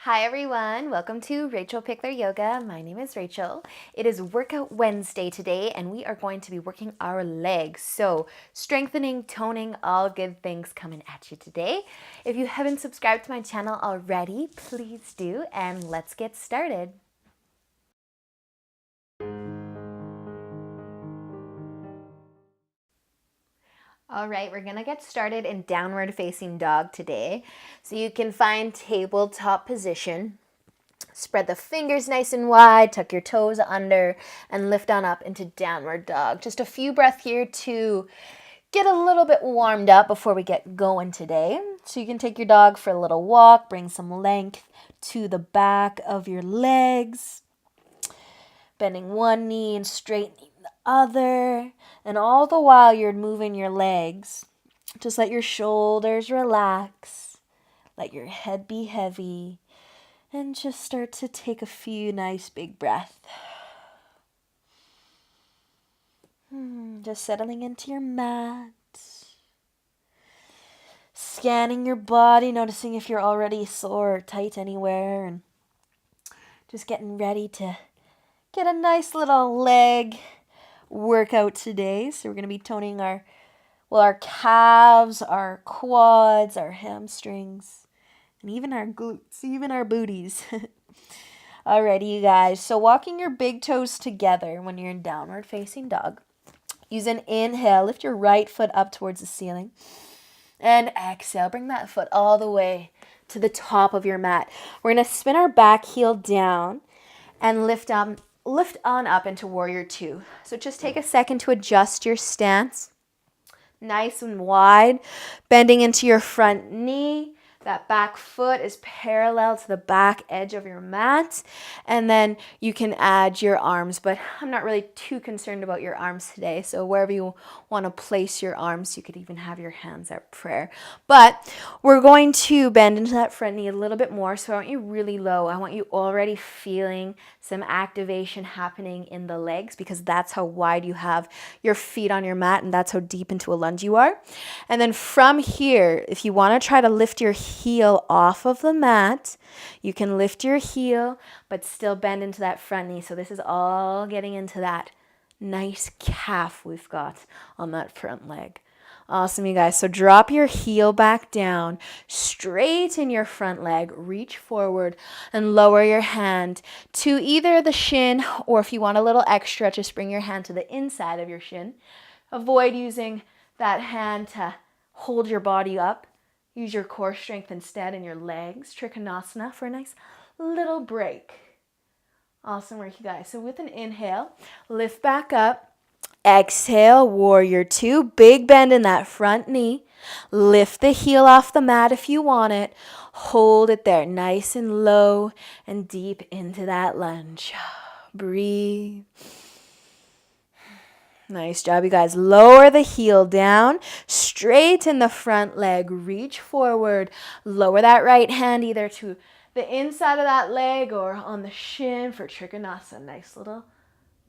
Hi everyone, welcome to Rachel Pickler Yoga. My name is Rachel. It is Workout Wednesday today and we are going to be working our legs. So strengthening, toning, all good things coming at you today. If you haven't subscribed to my channel already, please do, and let's get started. All right, we're gonna get started in downward facing dog today. So you can find tabletop position. Spread the fingers nice and wide, tuck your toes under, and lift on up into downward dog. Just a few breaths here to get a little bit warmed up before we get going today. So you can take your dog for a little walk, bring some length to the back of your legs, bending one knee and straightening the other. And all the while you're moving your legs, just let your shoulders relax, let your head be heavy, and just start to take a few nice big breaths. Just settling into your mat. Scanning your body, noticing if you're already sore or tight anywhere. And just getting ready to get a nice little leg workout today. So we're going to be toning our calves, our quads, our hamstrings, and even our glutes, even our booties. Alrighty, you guys. So walking your big toes together when you're in downward facing dog. Use an inhale. Lift your right foot up towards the ceiling. And exhale. Bring that foot all the way to the top of your mat. We're going to spin our back heel down and lift on up into Warrior Two. So just take a second to adjust your stance. Nice and wide. Bending into your front knee. That back foot is parallel to the back edge of your mat. And then you can add your arms, but I'm not really too concerned about your arms today. So wherever you want to place your arms, you could even have your hands at prayer. But we're going to bend into that front knee a little bit more. So I want you really low. I want you already feeling some activation happening in the legs because that's how wide you have your feet on your mat and that's how deep into a lunge you are. And then from here, if you want to try to lift your heel off of the mat, you can lift your heel but still bend into that front knee. So this is all getting into that nice calf we've got on that front leg. Awesome, you guys. So drop your heel back down, straighten your front leg, reach forward, and lower your hand to either the shin, or if you want a little extra, just bring your hand to the inside of your shin. Avoid using that hand to hold your body up. Use your core strength instead in your legs. Trikonasana for a nice little break. Awesome work, you guys. So with an inhale, lift back up. Exhale, Warrior Two. Big bend in that front knee. Lift the heel off the mat if you want it. Hold it there, nice and low and deep into that lunge. Breathe. Nice job, you guys. Lower the heel down. Straighten the front leg. Reach forward. Lower that right hand either to the inside of that leg or on the shin for Trikonasana. Nice little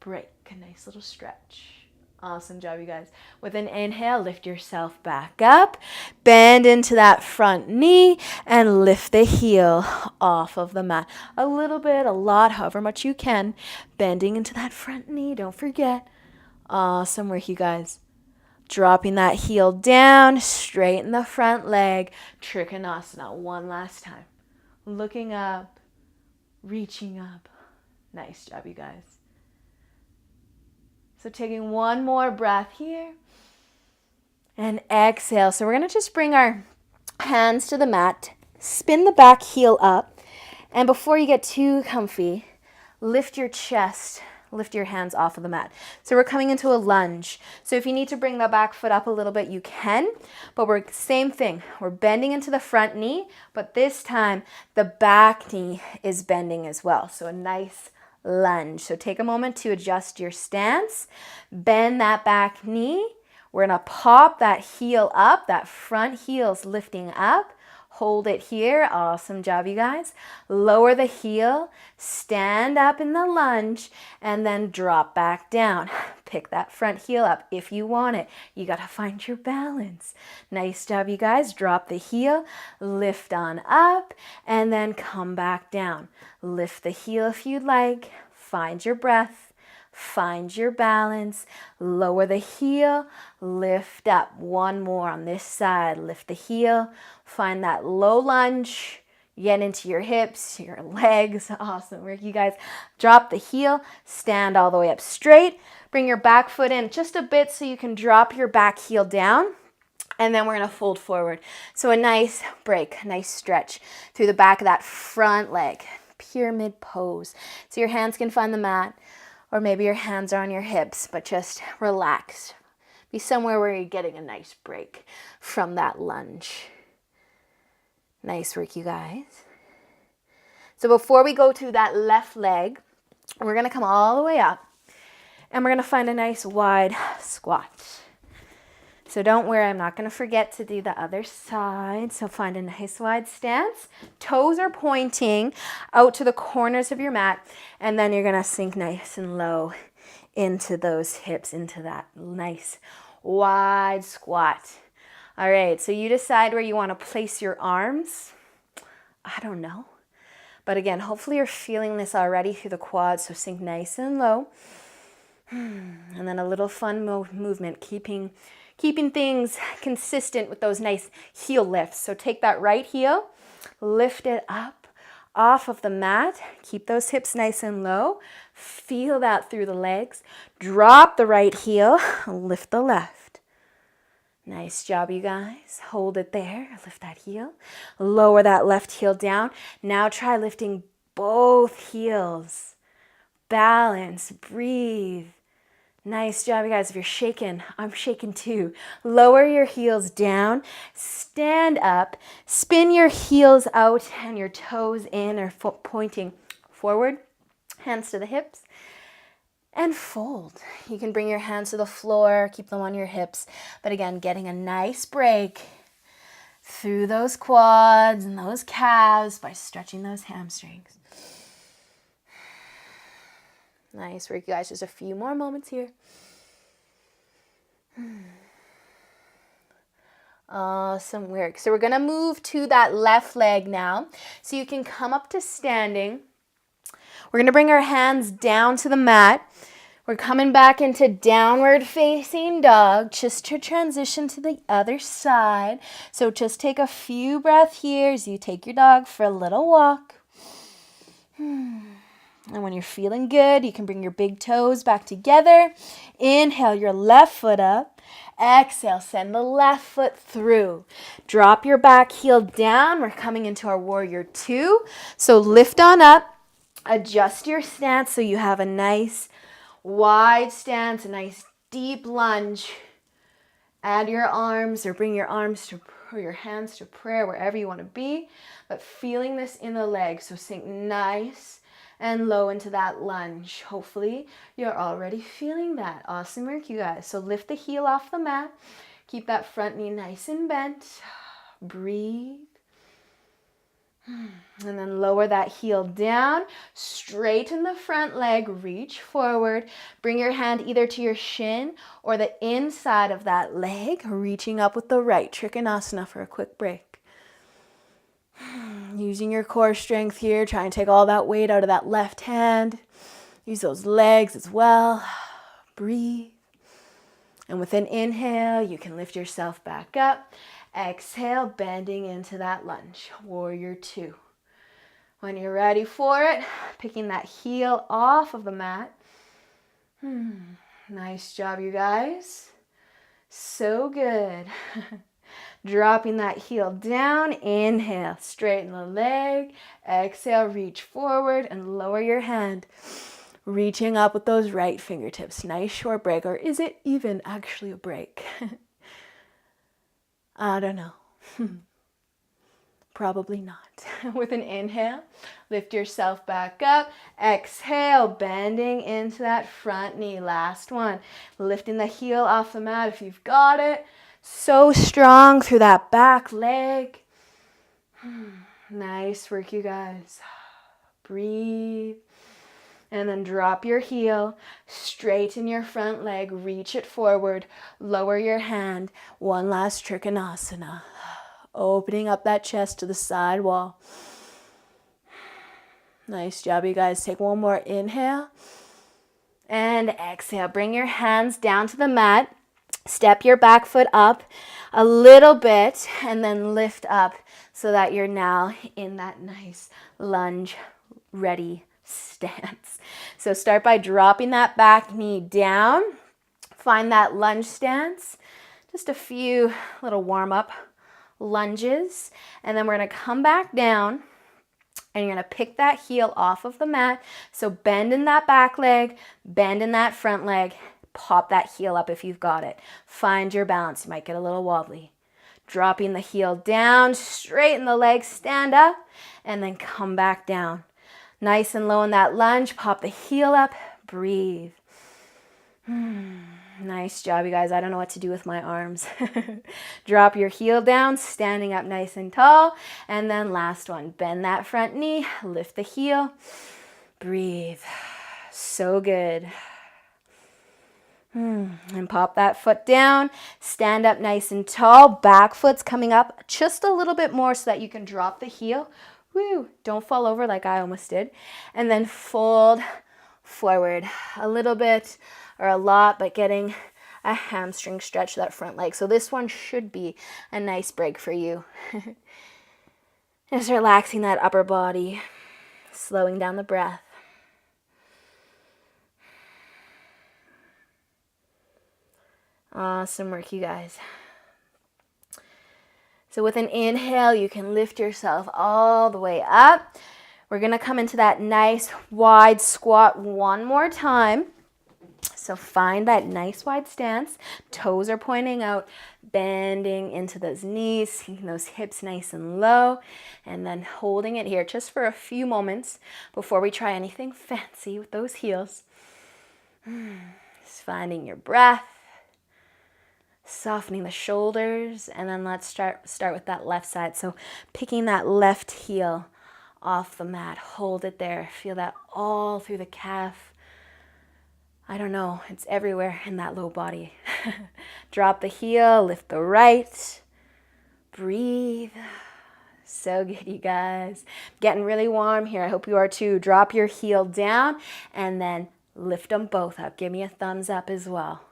break. A nice little stretch. Awesome job, you guys. With an inhale, lift yourself back up. Bend into that front knee and lift the heel off of the mat. A little bit, a lot, however much you can. Bending into that front knee, don't forget. Awesome work, you guys. Dropping that heel down, straighten the front leg. Trikonasana, one last time. Looking up, reaching up. Nice job, you guys. So taking one more breath here. And exhale. So we're going to just bring our hands to the mat. Spin the back heel up. And before you get too comfy, lift your chest. Lift your hands off of the mat. So we're coming into a lunge. So if you need to bring the back foot up a little bit, you can. But we're same thing. We're bending into the front knee. But this time, the back knee is bending as well. So a nice lunge. So take a moment to adjust your stance. Bend that back knee. We're going to pop that heel up. That front heel's lifting up. Hold it here. Awesome job, you guys. Lower the heel, stand up in the lunge, and then drop back down. Pick that front heel up if you want it. You got to find your balance. Nice job, you guys. Drop the heel, lift on up, and then come back down. Lift the heel if you'd like. Find your breath. Find your balance, lower the heel, lift up. One more on this side, lift the heel, find that low lunge, get into your hips, your legs. Awesome work, you guys. Drop the heel, stand all the way up straight, bring your back foot in just a bit so you can drop your back heel down. And then we're going to fold forward. So a nice break, a nice stretch through the back of that front leg. Pyramid pose. So your hands can find the mat. Or maybe your hands are on your hips, but just relax. Be somewhere where you're getting a nice break from that lunge. Nice work, you guys. So before we go to that left leg, we're going to come all the way up. And we're going to find a nice wide squat. So don't worry, I'm not going to forget to do the other side. So find a nice wide stance. Toes are pointing out to the corners of your mat. And then you're going to sink nice and low into those hips, into that nice wide squat. All right, so you decide where you want to place your arms. I don't know. But again, hopefully you're feeling this already through the quads. So sink nice and low. And then a little fun movement, keeping things consistent with those nice heel lifts. So take that right heel, lift it up off of the mat. Keep those hips nice and low. Feel that through the legs. Drop the right heel, lift the left. Nice job, you guys. Hold it there. Lift that heel. Lower that left heel down. Now try lifting both heels. Balance, breathe. Nice job, you guys. If you're shaking, I'm shaking too. Lower your heels down, stand up, spin your heels out and your toes in or pointing forward, hands to the hips, and fold. You can bring your hands to the floor, keep them on your hips, but again, getting a nice break through those quads and those calves by stretching those hamstrings. Nice work, you guys. Just a few more moments here. Awesome work. So we're going to move to that left leg now. So you can come up to standing. We're going to bring our hands down to the mat. We're coming back into downward facing dog just to transition to the other side. So just take a few breaths here as you take your dog for a little walk. And when you're feeling good, you can bring your big toes back together. Inhale your left foot up. Exhale, send the left foot through. Drop your back heel down. We're coming into our warrior two. So lift on up. Adjust your stance so you have a nice wide stance, a nice deep lunge. Add your arms or bring your arms to or your hands to prayer, wherever you want to be. But feeling this in the legs. So sink nice and low into that lunge. Hopefully you're already feeling that. Awesome work, you guys. So lift the heel off the mat. Keep that front knee nice and bent. Breathe. And then lower that heel down. Straighten the front leg. Reach forward. Bring your hand either to your shin or the inside of that leg. Reaching up with the right. Trikonasana for a quick break. Using your core strength here, try and take all that weight out of that left hand. Use those legs as well. Breathe. And with an inhale, you can lift yourself back up. Exhale, bending into that lunge. Warrior two. When you're ready for it, picking that heel off of the mat. Nice job, you guys. So good. Dropping that heel down, inhale, straighten the leg, exhale, reach forward and lower your hand, reaching up with those right fingertips. Nice short break, or is it even actually a break? I don't know. Probably not. With an inhale, lift yourself back up, exhale, bending into that front knee. Last one, lifting the heel off the mat if you've got it. So strong through that back leg. Nice work, you guys. Breathe. And then drop your heel, straighten your front leg, reach it forward, lower your hand. One last Trikonasana. Opening up that chest to the side wall. Nice job, you guys. Take one more inhale. And exhale. Bring your hands down to the mat. Step your back foot up a little bit and then lift up so that you're now in that nice lunge ready stance. So start by dropping that back knee down. Find that lunge stance. Just a few little warm up lunges. And then we're going to come back down and you're going to pick that heel off of the mat. So bend in that back leg, bend in that front leg. Pop that heel up if you've got it. Find your balance. You might get a little wobbly. Dropping the heel down, straighten the legs, stand up, and then come back down. Nice and low in that lunge. Pop the heel up. Breathe. Nice job, you guys. I don't know what to do with my arms. Drop your heel down, standing up nice and tall. And then last one, bend that front knee, lift the heel. Breathe. So good. And pop that foot down, stand up nice and tall, back foot's coming up just a little bit more so that you can drop the heel. Woo, don't fall over like I almost did. And then fold forward a little bit or a lot, but getting a hamstring stretch to that front leg. So this one should be a nice break for you. Just relaxing that upper body, slowing down the breath. Awesome work, you guys. So with an inhale, you can lift yourself all the way up. We're going to come into that nice wide squat one more time. So find that nice wide stance. Toes are pointing out, bending into those knees, keeping those hips nice and low, and then holding it here just for a few moments before we try anything fancy with those heels. Just finding your breath. Softening the shoulders, and then let's start with that left side. So picking that left heel off the mat, hold it there. Feel that all through the calf. I don't know, it's everywhere in that low body. Drop the heel, lift the right. Breathe. So good, you guys. Getting really warm here. I hope you are too. Drop your heel down and then lift them both up. Give me a thumbs up as well.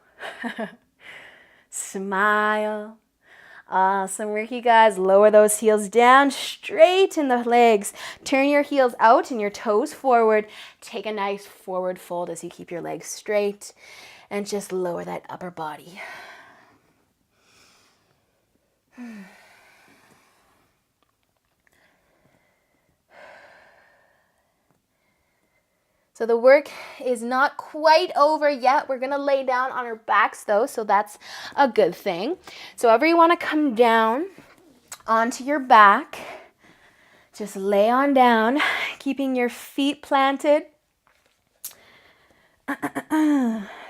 Smile. Awesome work, you guys. Lower those heels down, straighten the legs. Turn your heels out and your toes forward. Take a nice forward fold as you keep your legs straight and just lower that upper body. So the work is not quite over yet. We're going to lay down on our backs though, so that's a good thing. So wherever you want to come down onto your back, just lay on down, keeping your feet planted.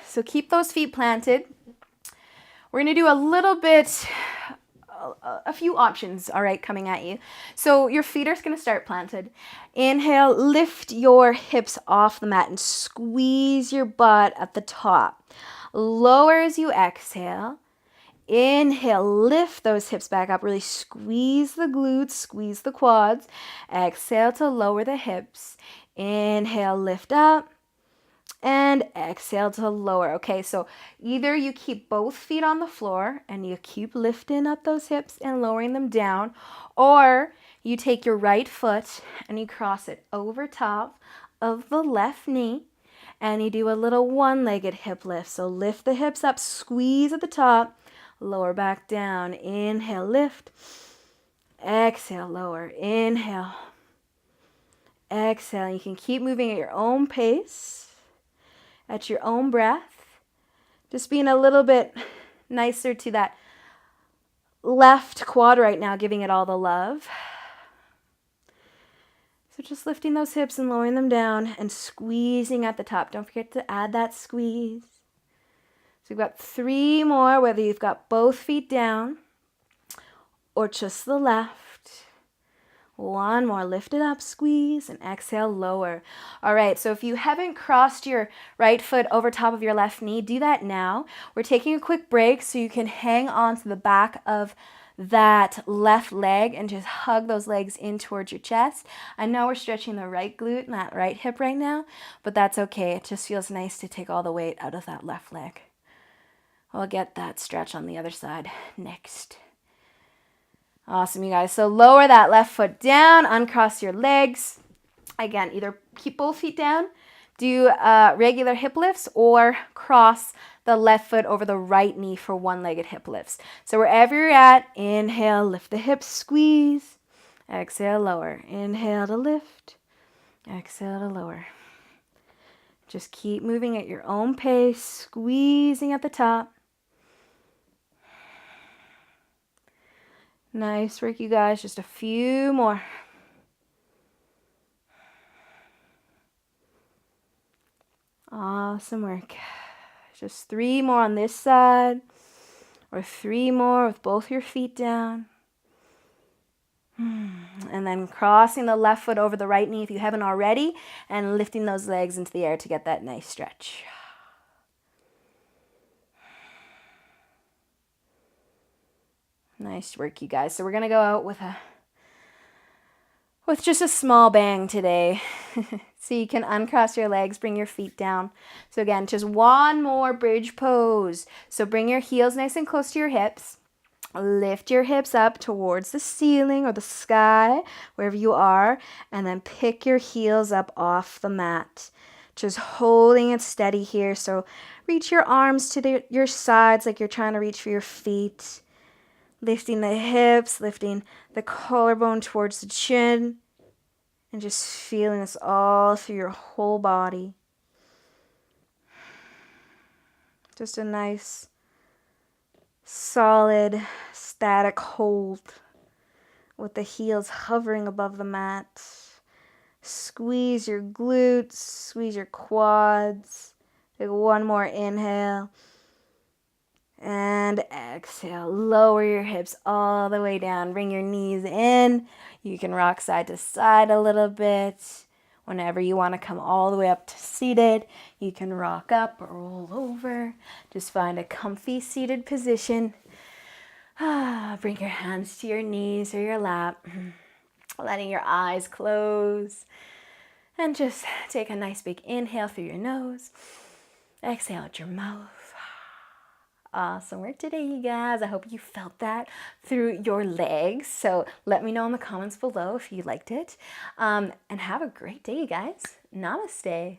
So keep those feet planted. We're going to do a little bit, a few options, all right, coming at you. So your feet are going to start planted. Inhale, lift your hips off the mat and squeeze your butt at the top. Lower as you exhale. Inhale, lift those hips back up. Really squeeze the glutes, squeeze the quads. Exhale to lower the hips. Inhale, lift up. And exhale to lower. Okay, so either you keep both feet on the floor and you keep lifting up those hips and lowering them down, or you take your right foot and you cross it over top of the left knee and you do a little one-legged hip lift. So lift the hips up, squeeze at the top, lower back down. Inhale, lift. Exhale, lower. Inhale. Exhale. You can keep moving at your own pace. At your own breath, just being a little bit nicer to that left quad right now, giving it all the love. So just lifting those hips and lowering them down and squeezing at the top. Don't forget to add that squeeze. So we've got 3 more, whether you've got both feet down or just the left. One more, lift it up, squeeze, and exhale, lower. All right, so if you haven't crossed your right foot over top of your left knee, do that now. We're taking a quick break so you can hang on to the back of that left leg and just hug those legs in towards your chest. I know we're stretching the right glute and that right hip right now, but that's okay. It just feels nice to take all the weight out of that left leg. We'll get that stretch on the other side next. Awesome, you guys. So lower that left foot down, uncross your legs. Again, either keep both feet down, do regular hip lifts, or cross the left foot over the right knee for one-legged hip lifts. So wherever you're at, inhale, lift the hips, squeeze. Exhale, lower. Inhale to lift. Exhale to lower. Just keep moving at your own pace, squeezing at the top. Nice work, you guys. Just a few more. Awesome work. Just 3 more on this side, or 3 more with both your feet down. And then crossing the left foot over the right knee if you haven't already, and lifting those legs into the air to get that nice stretch. Nice work, you guys. So we're going to go out with just a small bang today. So you can uncross your legs, bring your feet down. So again, just one more bridge pose. So bring your heels nice and close to your hips. Lift your hips up towards the ceiling or the sky, wherever you are, and then pick your heels up off the mat. Just holding it steady here. So reach your arms to your sides like you're trying to reach for your feet. Lifting the hips, lifting the collarbone towards the chin, and just feeling this all through your whole body. Just a nice, solid, static hold with the heels hovering above the mat. Squeeze your glutes, squeeze your quads. Take one more inhale. And exhale, lower your hips all the way down. Bring your knees in. You can rock side to side a little bit. Whenever you want to come all the way up to seated, you can rock up or roll over. Just find a comfy seated position. Bring your hands to your knees or your lap. Letting your eyes close. And just take a nice big inhale through your nose. Exhale out your mouth. Awesome work today, you guys. I hope you felt that through your legs. So let me know in the comments below if you liked it. And have a great day, you guys. Namaste.